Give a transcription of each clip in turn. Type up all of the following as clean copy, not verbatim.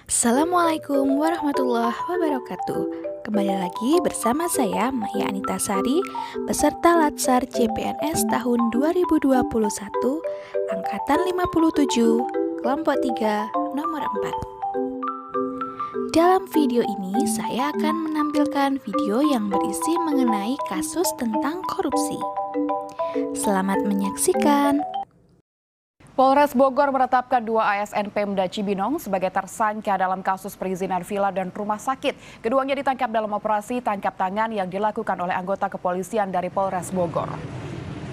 Assalamualaikum warahmatullahi wabarakatuh. Kembali lagi bersama saya Maya Anita Sari, peserta Latsar CPNS tahun 2021, angkatan 57, kelompok 3, nomor 4. Dalam video ini saya akan menampilkan video yang berisi mengenai kasus tentang korupsi. Selamat menyaksikan. Polres Bogor menetapkan 2 ASN Pemda Cibinong sebagai tersangka dalam kasus perizinan villa dan rumah sakit. Keduanya ditangkap dalam operasi tangkap tangan yang dilakukan oleh anggota kepolisian dari Polres Bogor.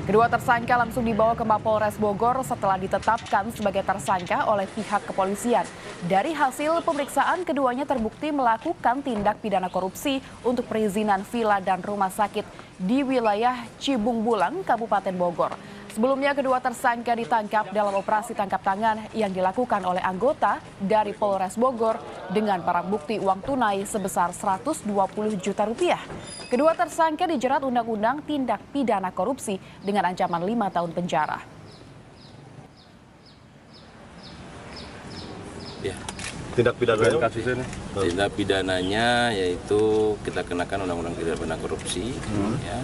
Kedua tersangka langsung dibawa ke Mapolres Bogor setelah ditetapkan sebagai tersangka oleh pihak kepolisian. Dari hasil pemeriksaan, keduanya terbukti melakukan tindak pidana korupsi untuk perizinan villa dan rumah sakit di wilayah Cibung Bulang, Kabupaten Bogor. Sebelumnya kedua tersangka ditangkap dalam operasi tangkap tangan yang dilakukan oleh anggota dari Polres Bogor dengan barang bukti uang tunai sebesar 120 juta rupiah. Kedua tersangka dijerat Undang-Undang Tindak Pidana Korupsi dengan ancaman 5 tahun penjara. Ya. Tindak pidananya kasusnya nih? Tindak pidananya yaitu kita kenakan Undang-Undang Tindak Pidana Korupsi, ya.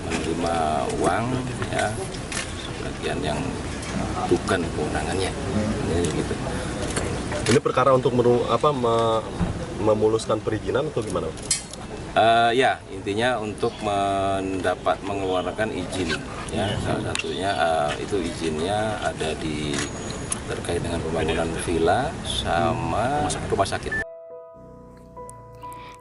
Menerima uang, ya, bagian yang bukan kewenangannya, gitu. Ini perkara untuk memuluskan perizinan atau gimana? Ya, intinya untuk mengeluarkan izin, ya. Salah satunya itu izinnya ada di terkait dengan pembangunan villa sama rumah sakit.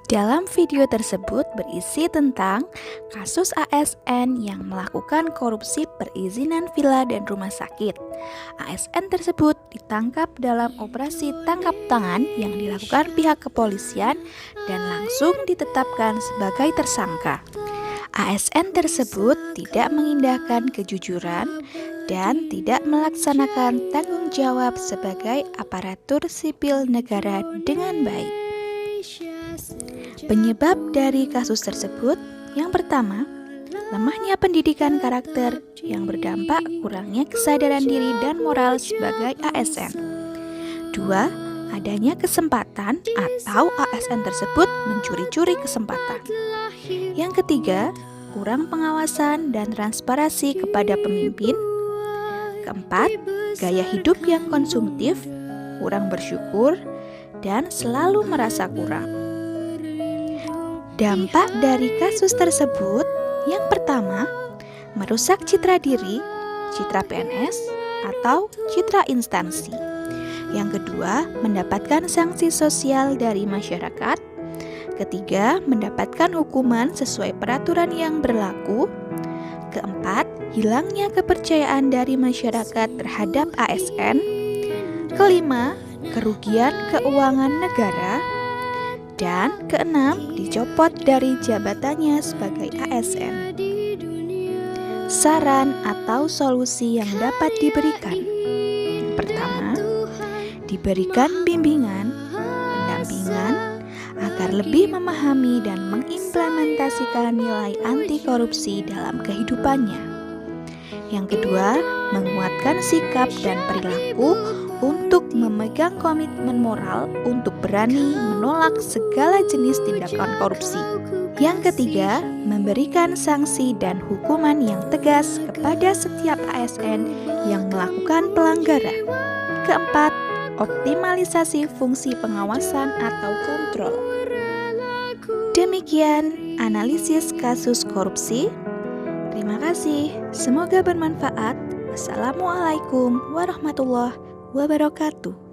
Dalam video tersebut berisi tentang kasus ASN yang melakukan korupsi perizinan villa dan rumah sakit. ASN tersebut ditangkap dalam operasi tangkap tangan yang dilakukan pihak kepolisian dan langsung ditetapkan sebagai tersangka. ASN tersebut tidak mengindahkan kejujuran dan tidak melaksanakan tanggung jawab sebagai aparatur sipil negara dengan baik. Penyebab dari kasus tersebut, yang pertama, lemahnya pendidikan karakter yang berdampak kurangnya kesadaran diri dan moral sebagai ASN. 2. Adanya kesempatan atau ASN tersebut mencuri-curi kesempatan. Yang ketiga, kurang pengawasan dan transparansi kepada pemimpin. Keempat, gaya hidup yang konsumtif, kurang bersyukur, dan selalu merasa kurang. Dampak dari kasus tersebut, yang pertama, merusak citra diri, citra PNS, atau citra instansi. Yang kedua, mendapatkan sanksi sosial dari masyarakat. Ketiga, mendapatkan hukuman sesuai peraturan yang berlaku. Keempat, hilangnya kepercayaan dari masyarakat terhadap ASN. Kelima, kerugian keuangan negara. Dan keenam, dicopot dari jabatannya sebagai ASN. Saran atau solusi yang dapat diberikan. Yang pertama, diberikan bimbingan, pendampingan, agar lebih memahami dan mengimplementasikan nilai anti korupsi dalam kehidupannya. Yang kedua, menguatkan sikap dan perilaku untuk memegang komitmen moral untuk berani menolak segala jenis tindakan korupsi. Yang ketiga, memberikan sanksi dan hukuman yang tegas kepada setiap ASN yang melakukan pelanggaran. Keempat, optimalisasi fungsi pengawasan atau kontrol. Demikian analisis kasus korupsi. Terima kasih, semoga bermanfaat. Wassalamualaikum warahmatullahi wabarakatuh.